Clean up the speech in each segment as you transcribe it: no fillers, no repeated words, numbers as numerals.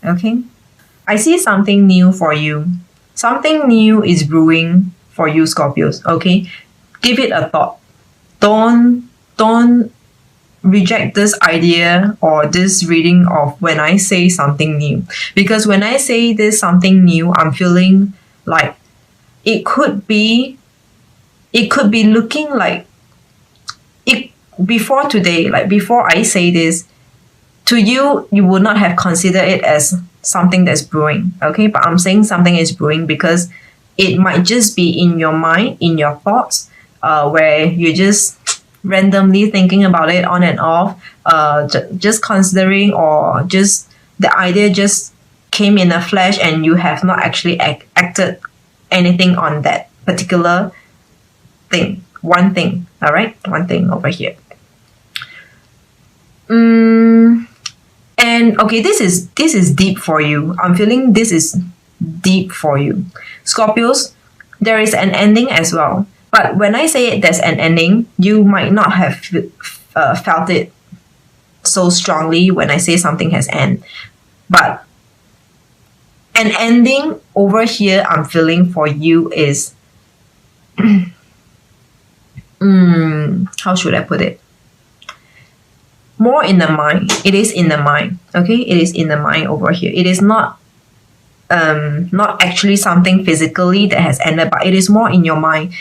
Okay? I see something new for you. Something new is brewing for you, Scorpios. Okay? Give it a thought. Don't reject this idea or this reading of when I say something new. Because when I say this something new, I'm feeling like it could be looking like it before today, like before I say this, to you, you would not have considered it as something that's brewing. Okay, but I'm saying something is brewing because it might just be in your mind, in your thoughts, where you're just randomly thinking about it on and off, just considering, or just the idea just came in a flash and you have not actually acted anything on that particular thing. One thing, all right? One thing over here. And okay, this is deep for you. I'm feeling this is deep for you. Scorpios, there is an ending as well. But when I say there's an ending, you might not have felt it so strongly when I say something has end. But an ending over here I'm feeling for you is how should I put it? More in the mind. It is in the mind. Okay, it is in the mind over here. It is not actually something physically that has ended, but it is more in your mind.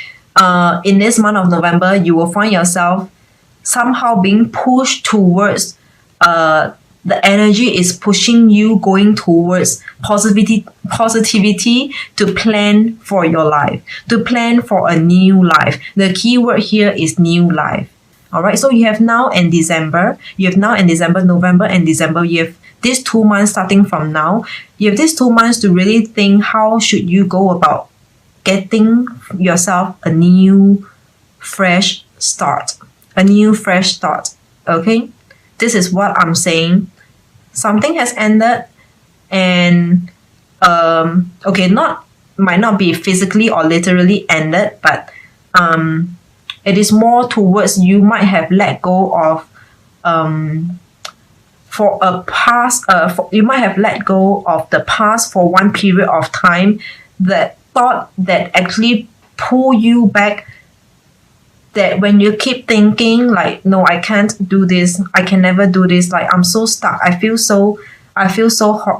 In this month of November, you will find yourself somehow being pushed towards the energy is pushing you going towards positivity to plan for your life, to plan for a new life. The key word here is new life. All right, so you have now and December, November and December. You have these 2 months starting from now. You have these 2 months to really think how should you go about getting yourself a new fresh start. Okay, this is what I'm saying. Something has ended, and okay, might not be physically or literally ended, but it is more towards you might have let go of you might have let go of the past for one period of time, that thought that actually pull you back, that when you keep thinking like, no, I can't do this, I can never do this, like I'm so stuck, I feel so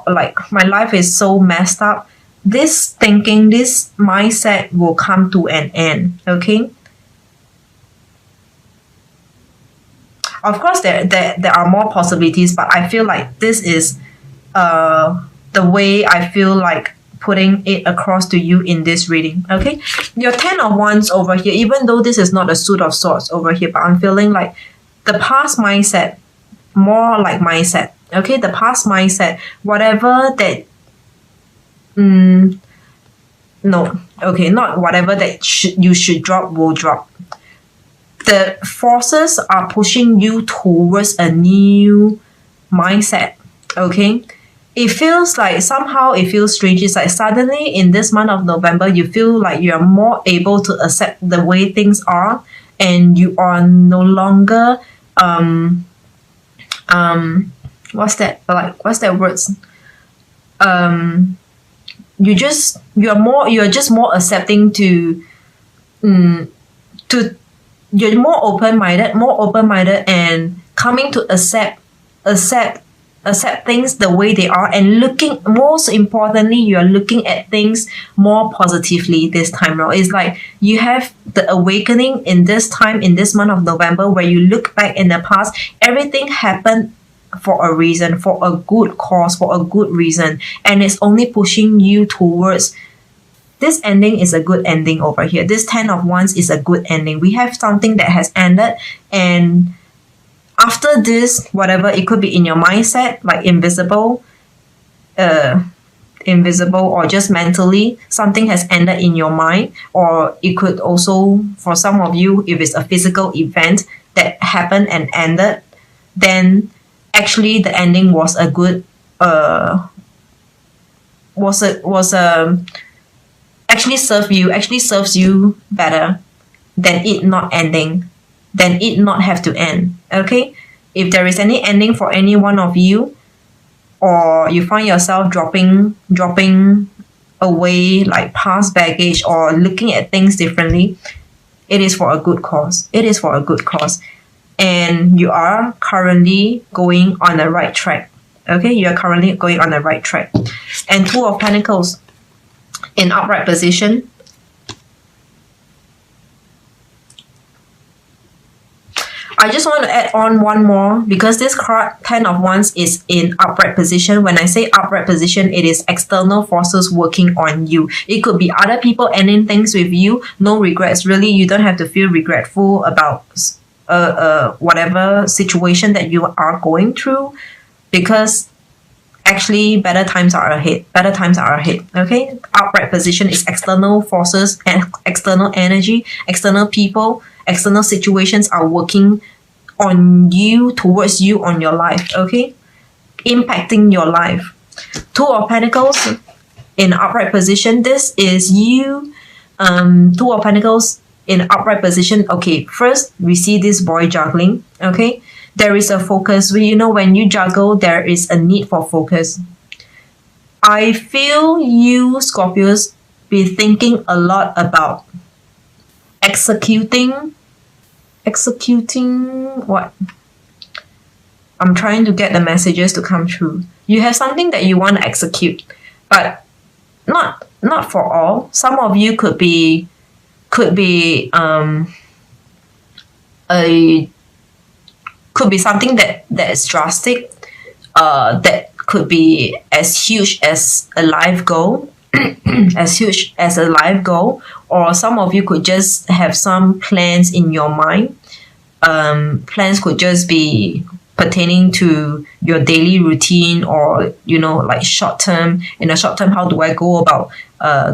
like my life is so messed up, this thinking, this mindset will come to an end. Okay, of course there are more possibilities, but I feel like this is the way I feel like putting it across to you in this reading. Okay, your 10 of Wands over here, even though this is not a suit of swords over here, but I'm feeling like the past mindset, more like mindset. Okay, the past mindset, whatever that no, okay, not whatever that you should drop will drop. The forces are pushing you towards a new mindset. Okay, it feels like somehow it feels strange. It's like suddenly in this month of November, you feel like you're more able to accept the way things are, and you are no longer what's that words? You're just more accepting to you're more open-minded and coming to accept things the way they are, and looking, most importantly, you're looking at things more positively this time around. It's like you have the awakening in this time, in this month of November, where you look back in the past, everything happened for a reason, for a good cause, for a good reason, and it's only pushing you towards this ending is a good ending over here. This 10 of Wands is a good ending. We have something that has ended, and after this, whatever, it could be in your mindset, like invisible, or just mentally, something has ended in your mind, or it could also, for some of you, if it's a physical event that happened and ended, then actually the ending was a good, actually serves you better than it not ending, than it not have to end. Okay, if there is any ending for any one of you, or you find yourself dropping away like past baggage or looking at things differently, it is for a good cause. It is for a good cause. And you are currently going on the right track. Okay, you are currently going on the right track. And Two of Pentacles in upright position. I just want to add on one more because this card, Ten of Wands, is in upright position. When I say upright position, it is external forces working on you. It could be other people ending things with you. No regrets. Really, you don't have to feel regretful about whatever situation that you are going through, because actually better times are ahead. Better times are ahead. Okay, upright position is external forces and external energy, external people, external situations are working on you, towards you, on your life. Okay, impacting your life. Two of Pentacles in upright position. This is you. Two of Pentacles in upright position. Okay, first we see this boy juggling. Okay, there is a focus. You know, when you juggle, there is a need for focus. I feel you, Scorpios, be thinking a lot about executing what? I'm trying to get the messages to come through. You have something that you want to execute, but not for all. Some of you could be something that is drastic, that could be as huge as a life goal, as huge as a life goal, or some of you could just have some plans in your mind. Plans could just be pertaining to your daily routine, or like short term. In the short term, how do I go about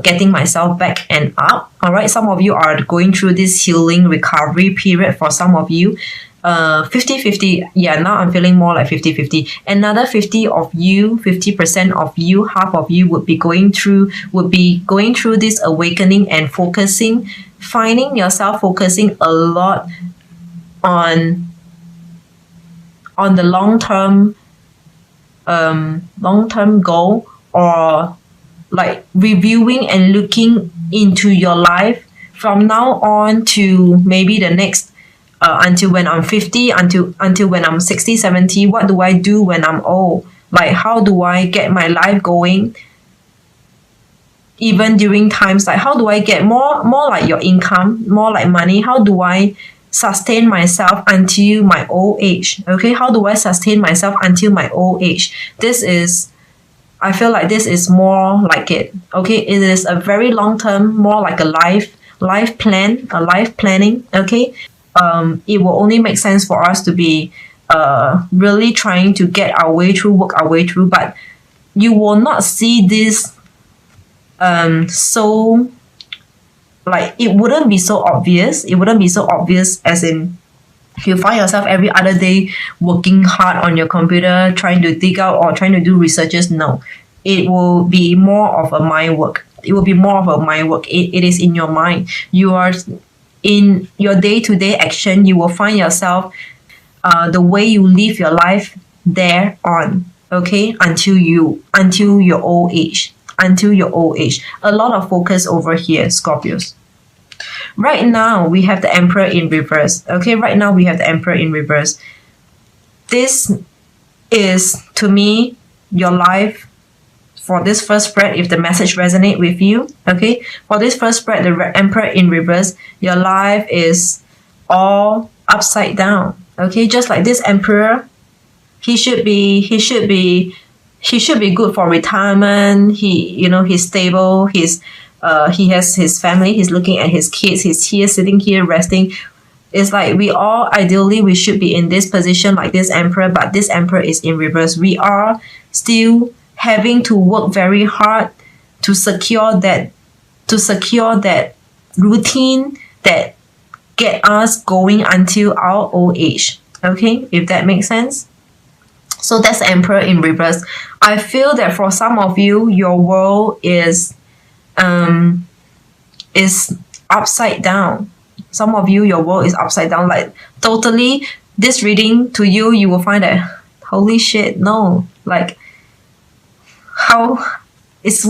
getting myself back and up? All right, some of you are going through this healing recovery period. For some of you, 50-50. Yeah, now I'm feeling more like 50-50. Another 50% of you, half of you would be going through this awakening and finding yourself focusing a lot on the long-term goal, or like reviewing and looking into your life from now on to maybe the next until when I'm 50, until when I'm 60, 70. What do I do when I'm old? Like, how do I get my life going? Even during times like, how do I get more like your income, more like money? How do I sustain myself until my old age? Okay, how do I sustain myself until my old age? I feel like this is more like it. Okay, it is a very long term, more like a life plan, a life planning. Okay, it will only make sense for us to be really trying to get our way through, work our way through, but you will not see this so, like, it wouldn't be so obvious. It wouldn't be so obvious as in you find yourself every other day working hard on your computer, trying to dig out or trying to do researches. No, it will be more of a mind work. It will be more of a mind work. It is in your mind. You are in your day-to-day action. You will find yourself the way you live your life there on. Okay, until your old age. Until your old age. A lot of focus over here, Scorpios. Right now, we have the Emperor in reverse. Okay, right now we have the Emperor in reverse. This is, to me, your life for this first spread, if the message resonates with you. Okay, for this first spread, the Emperor in reverse, your life is all upside down. Okay, just like this Emperor, he should be good for retirement. He's stable. He has his family. He's looking at his kids. He's here, sitting here, resting. It's like we all, ideally, we should be in this position like this Emperor, but this Emperor is in reverse. We are still having to work very hard to secure that routine that get us going until our old age. Okay, if that makes sense. So that's Emperor in reverse. I feel that for some of you, your world is upside down. Some of you, your world is upside down. Like, totally, this reading to you, you will find that, holy shit, no. Like, how is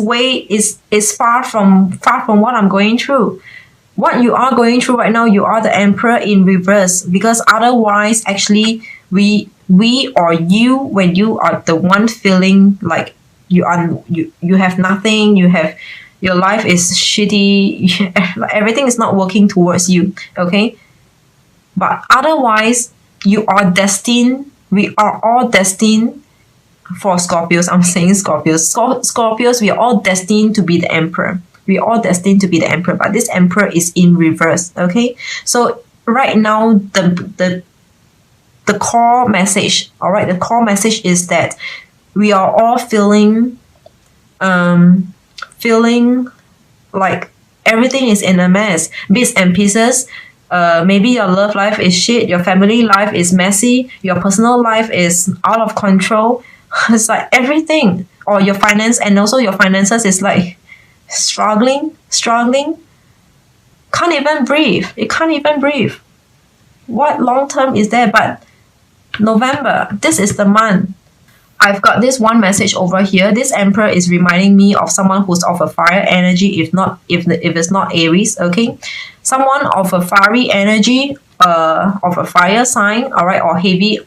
far from what I'm going through. What you are going through right now, you are the emperor in reverse, because otherwise actually we or you, when you are the one feeling like you have nothing, you have your life is shitty, everything is not working towards you, okay? But otherwise you are destined, we are all destined for Scorpios. I'm saying Scorpios. Scorpios, we are all destined to be the emperor. We are all destined to be the emperor, but this emperor is in reverse. Okay, so right now the core message, all right, the core message is that we are all feeling like everything is in a mess, bits and pieces. Maybe your love life is shit, your family life is messy, your personal life is out of control. It's like everything, or your finance, and also your finances is like struggling. Can't even breathe. It can't even breathe. What long term is there? But November, this is the month. I've got this one message over here. This emperor is reminding me of someone who's of a fire energy, if it's not Aries, okay? Someone of a fiery energy, of a fire sign, all right, or heavy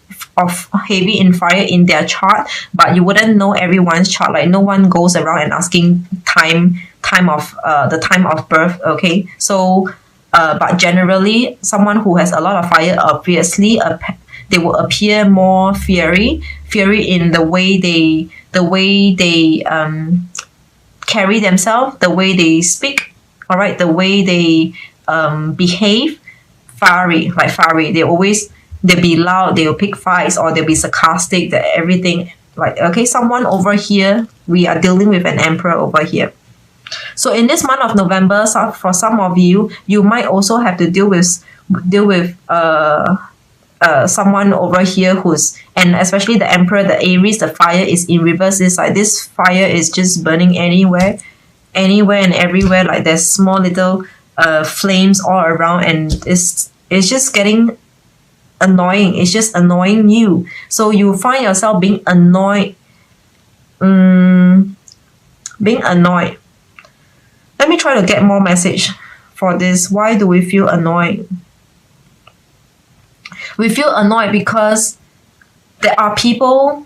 in fire in their chart, but you wouldn't know everyone's chart. Like no one goes around and asking the time of birth, okay? So but generally someone who has a lot of fire, obviously they will appear more fiery in the way they carry themselves, the way they speak, all right, the way they behave. Fiery. They'll be loud, they'll pick fights, or they'll be sarcastic, that everything, like, okay, someone over here, we are dealing with an emperor over here. So in this month of November, for some of you, you might also have to deal with someone over here and especially the emperor, the Aries, the fire is in reverse. It's like this fire is just burning anywhere and everywhere. Like there's small little flames all around, and it's just getting annoying. It's just annoying you. So you find yourself being annoyed. Let me try to get more message for this. Why do we feel annoyed? We feel annoyed because there are people,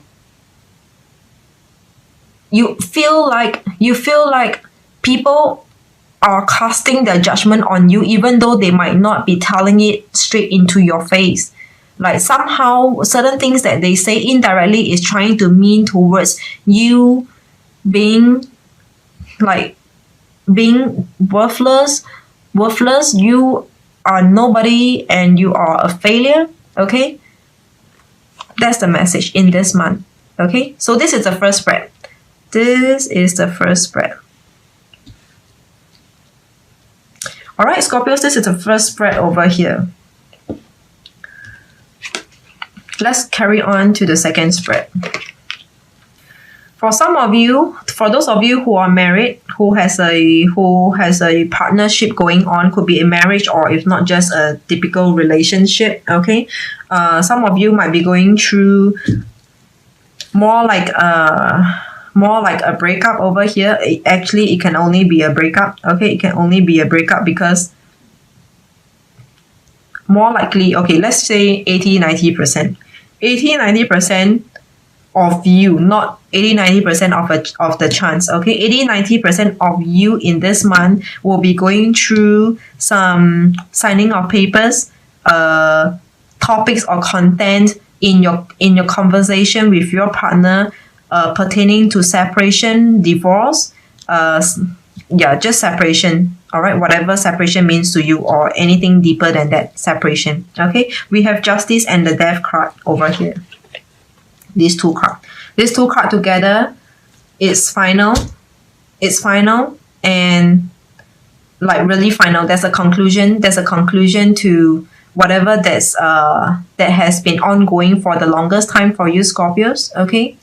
you feel like people are casting their judgment on you, even though they might not be telling it straight into your face. Like somehow certain things that they say indirectly is trying to mean towards you being worthless. You are nobody and you are a failure. Okay, that's the message in this month. Okay, so this is the first spread. All right, Scorpios, this is the first spread over here. Let's carry on to the second spread. For those of you who are married, who has a partnership going on, could be a marriage or if not just a typical relationship, okay? Some of you might be going through more like a breakup over here. It can only be a breakup, okay? It can only be a breakup because more likely, okay, let's say 80-90%. 80-90% of you, not 80-90% of the chance, okay? 80-90% of you in this month will be going through some signing of papers, topics or content in your conversation with your partner, pertaining to separation, divorce, just separation, all right? Whatever separation means to you, or anything deeper than that separation, okay? We have Justice and the Death card over here. These two cards together, it's final and like really final. There's a conclusion to whatever that has been ongoing for the longest time for you, Scorpios, okay?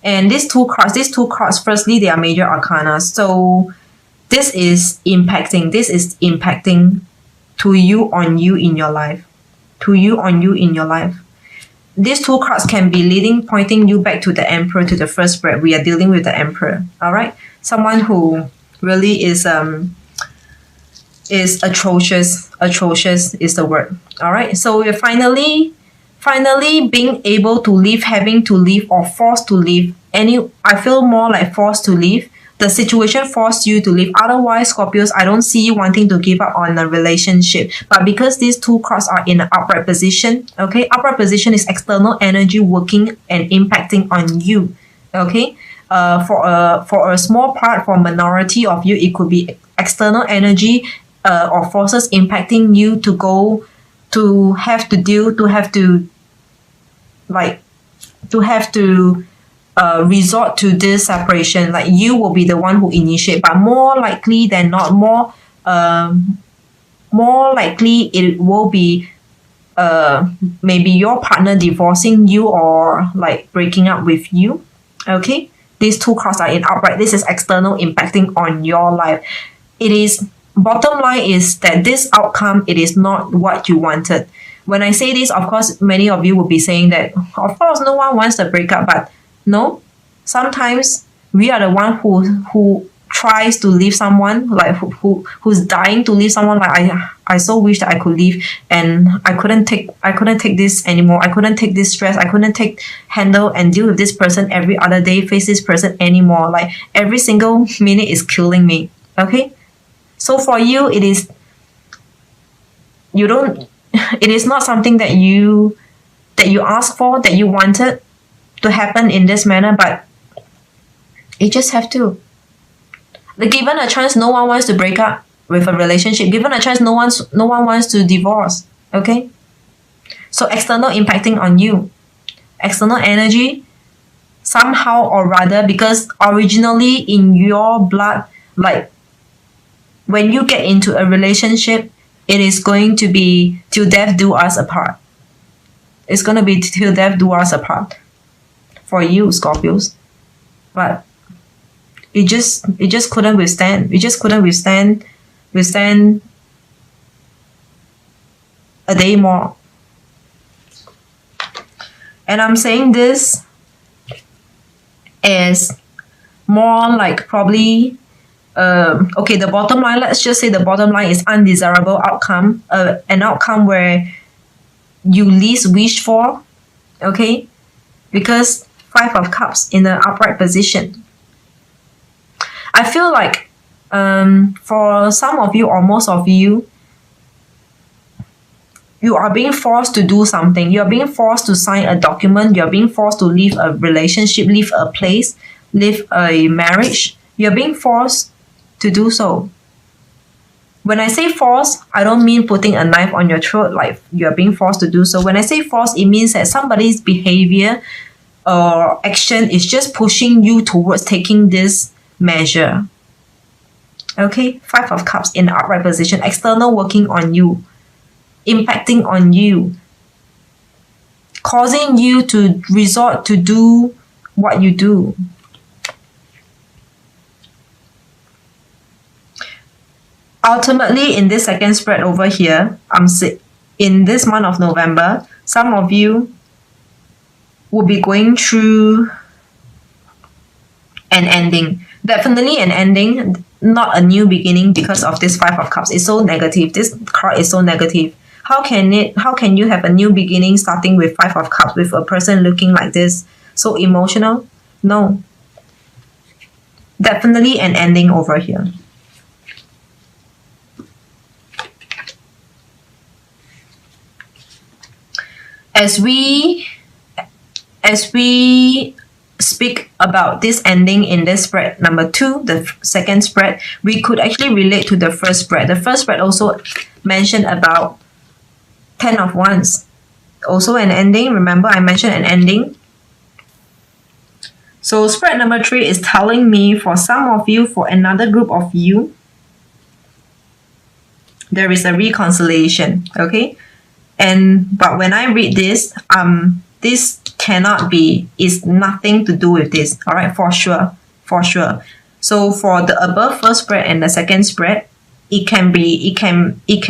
And these two cards, firstly, they are major arcana. So this is impacting to you on you in your life. these two cards can be pointing you back to the Emperor, to the first spread. We are dealing with the Emperor. All right, someone who really is atrocious. Atrocious is the word. All right, so we're finally being able to leave, having to leave, or forced to leave. I feel more like forced to leave. The situation forced you to leave. Otherwise, Scorpios, I don't see you wanting to give up on a relationship. But because these two cards are in an upright position, okay, upright position is external energy working and impacting on you, okay. For a small part, for a minority of you, it could be external energy or forces impacting you to have to resort to this separation. Like, you will be the one who initiate, but more likely than not, more likely it will be maybe your partner divorcing you or like breaking up with you. Okay, these two cards are in upright. This is external impacting on your life. It is, bottom line is that this outcome, it is not what you wanted. When I say this, of course, many of you will be saying that, of course, no one wants to break up, but no, sometimes we are the one who tries to leave someone, like who's dying to leave someone. Like, I so wish that I could leave, and I couldn't take this anymore. I couldn't take this stress. I couldn't handle and deal with this person every other day, face this person anymore. Like, every single minute is killing me. Okay, so for you, it is not something that you asked for, that you wanted to happen in this manner, but it just have to. Like, given a chance, no one wants to break up with a relationship. Given a chance, no one wants to divorce. Okay, so external impacting on you, external energy, somehow or rather, because originally in your blood, like, when you get into a relationship, it is going to be till death do us apart. It's going to be till death do us apart for you, Scorpios. But it just couldn't withstand. It just couldn't withstand a day more. And I'm saying this as more like probably okay, the bottom line, let's just say the bottom line is undesirable outcome, an outcome where you least wish for, okay? Because 5 of Cups in an upright position. I feel like for some of you or most of you, you are being forced to do something. You are being forced to sign a document. You are being forced to leave a relationship, leave a place, leave a marriage. You are being forced to do so. When I say force, I don't mean putting a knife on your throat, like you are being forced to do so. When I say force, it means that somebody's behavior or action is just pushing you towards taking this measure. Okay, 5 of Cups in the upright position, external working on you, impacting on you, causing you to resort to do what you do. Ultimately, in this second spread over here, in this month of November, some of you will be going through an ending. Definitely an ending, not a new beginning, because of this 5 of Cups. It's so negative. This card is so negative. How can you have a new beginning starting with 5 of Cups with a person looking like this? So emotional? No. Definitely an ending over here. As we speak about this ending in this spread number 2, the second spread, we could actually relate to the first spread. The first spread also mentioned about 10 of Wands. Also an ending. Remember, I mentioned an ending. So spread number 3 is telling me, for some of you, for another group of you, there is a reconciliation. Okay? But when I read this, this cannot be, is nothing to do with this. All right, for sure. So for the above first spread and the second spread, it can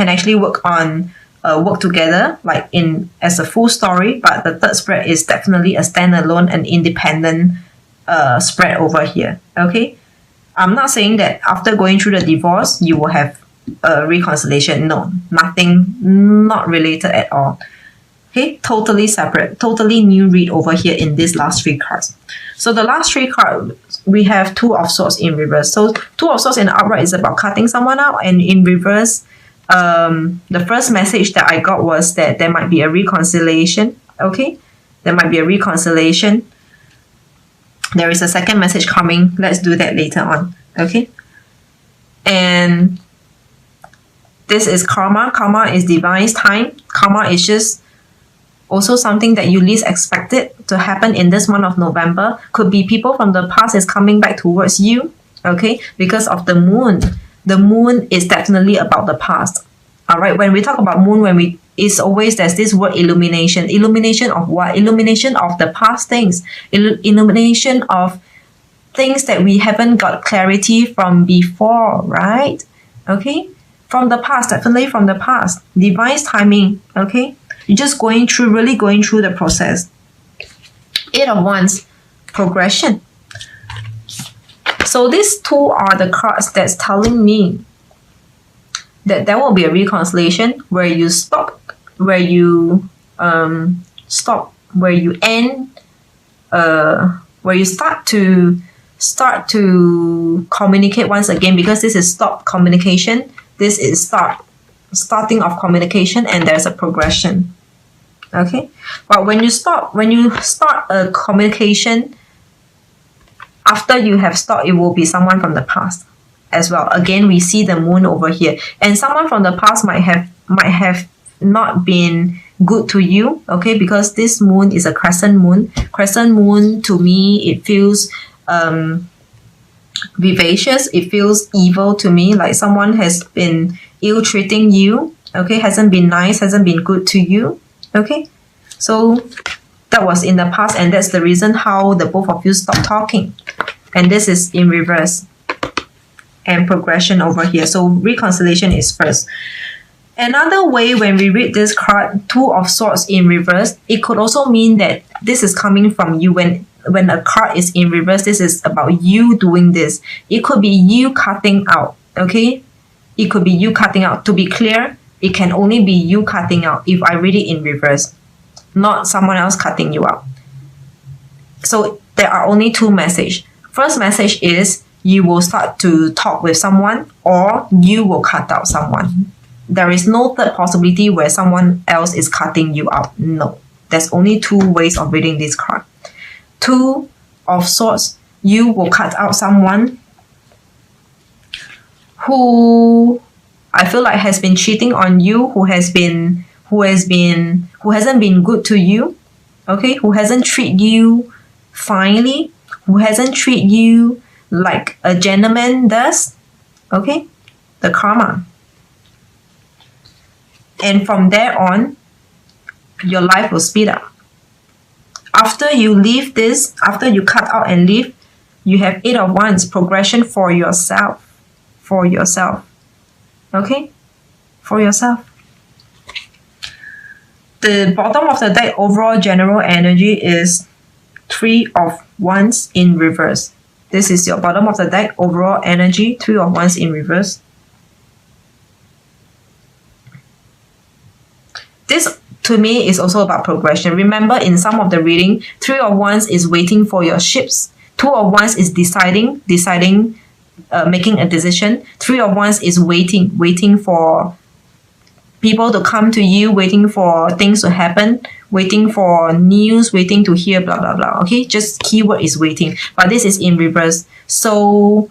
actually work on work together, like in as a full story, but the third spread is definitely a standalone and independent spread over here. Okay, I'm not saying that after going through the divorce you will have a reconciliation. No, nothing, not related at all. Okay, totally separate, totally new read over here in these last three cards. So the last three cards, we have Two of Swords in reverse. So Two of Swords in the upright is about cutting someone out, and in reverse, the first message that I got was that there might be a reconciliation. Okay, there might be a reconciliation. There is a second message coming. Let's do that later on. Okay, and this is karma. Karma is divine time. Karma is just also something that you least expected to happen in this month of November. Could be people from the past is coming back towards you. Okay, because of the moon. The moon is definitely about the past. All right, when we talk about moon, it's always there's this word illumination. Illumination of what? Illumination of the past things. Illumination of things that we haven't got clarity from before, right? Okay, from the past, definitely from the past. Divine timing. Okay, you're just really going through the process. Eight of Wands, progression. So these two are the cards that's telling me that there will be a reconciliation where you stop, where you end, where you start to communicate once again, because this is stop communication. This is starting of communication, and there's a progression. Okay, but when you start a communication, after you have stopped, it will be someone from the past as well. Again, we see the moon over here, and someone from the past might have not been good to you. Okay, because this moon is a crescent moon. Crescent moon, to me, it feels vivacious. It feels evil to me, like someone has been ill-treating you. Okay, hasn't been nice, hasn't been good to you. Okay, so that was in the past, and that's the reason how the both of you stopped talking. And this is in reverse, and progression over here. So reconciliation is first. Another way when we read this card, Two of Swords in reverse, it could also mean that this is coming from you. When a card is in reverse, this is about you doing this. It could be you cutting out. Okay, it could be you cutting out. To be clear, it can only be you cutting out if I read it in reverse, not someone else cutting you out. So there are only two messages. First message is you will start to talk with someone, or you will cut out someone. There is no third possibility where someone else is cutting you out. No, there's only two ways of reading this card. Two of Swords, you will cut out someone who I feel like has been cheating on you, who hasn't been good to you. Okay, who hasn't treated you finely, who hasn't treated you like a gentleman does. Okay, the karma. And from there on, your life will speed up. After you leave this, after you cut out and leave, you have Eight of Wands, progression for yourself. For yourself. Okay? For yourself. The bottom of the deck, overall general energy, is Three of Wands in reverse. This is your bottom of the deck, overall energy, Three of Wands in reverse. This, to me, is also about progression. Remember, in some of the reading, Three of Wands is waiting for your ships. Two of Wands is deciding, making a decision. Three of Wands is waiting for people to come to you, waiting for things to happen, waiting for news, waiting to hear blah, blah, blah. Okay, just keyword is waiting. But this is in reverse. So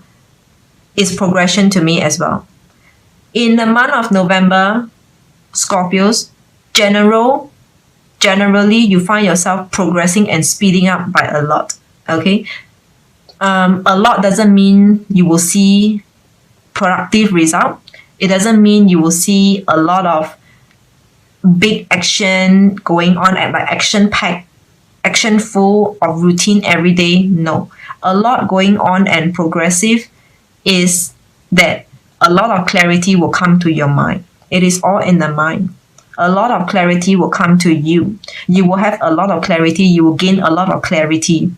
it's progression to me as well. In the month of November, Scorpios, generally you find yourself progressing and speeding up by a lot. Okay, a lot doesn't mean you will see productive result. It doesn't mean you will see a lot of big action going on, and like action packed, action full of routine every day. No, a lot going on and progressive is that a lot of clarity will come to your mind. It is all in the mind. a lot of clarity will come to you. You will have a lot of clarity. You will gain a lot of clarity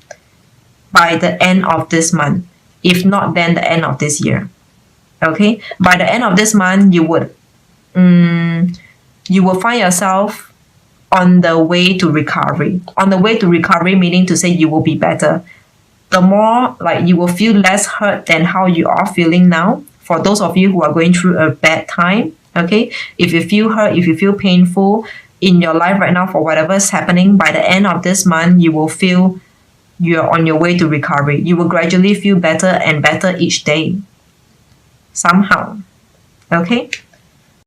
by the end of this month. If not, then the end of this year. Okay? By the end of this month, you will find yourself on the way to recovery. On the way to recovery, meaning to say you will be better. The more like you will feel less hurt than how you are feeling now. For those of you who are going through a bad time, okay, if you feel hurt, if you feel painful in your life right now for whatever is happening, by the end of this month, you will feel you're on your way to recovery. You will gradually feel better and better each day. Somehow. Okay?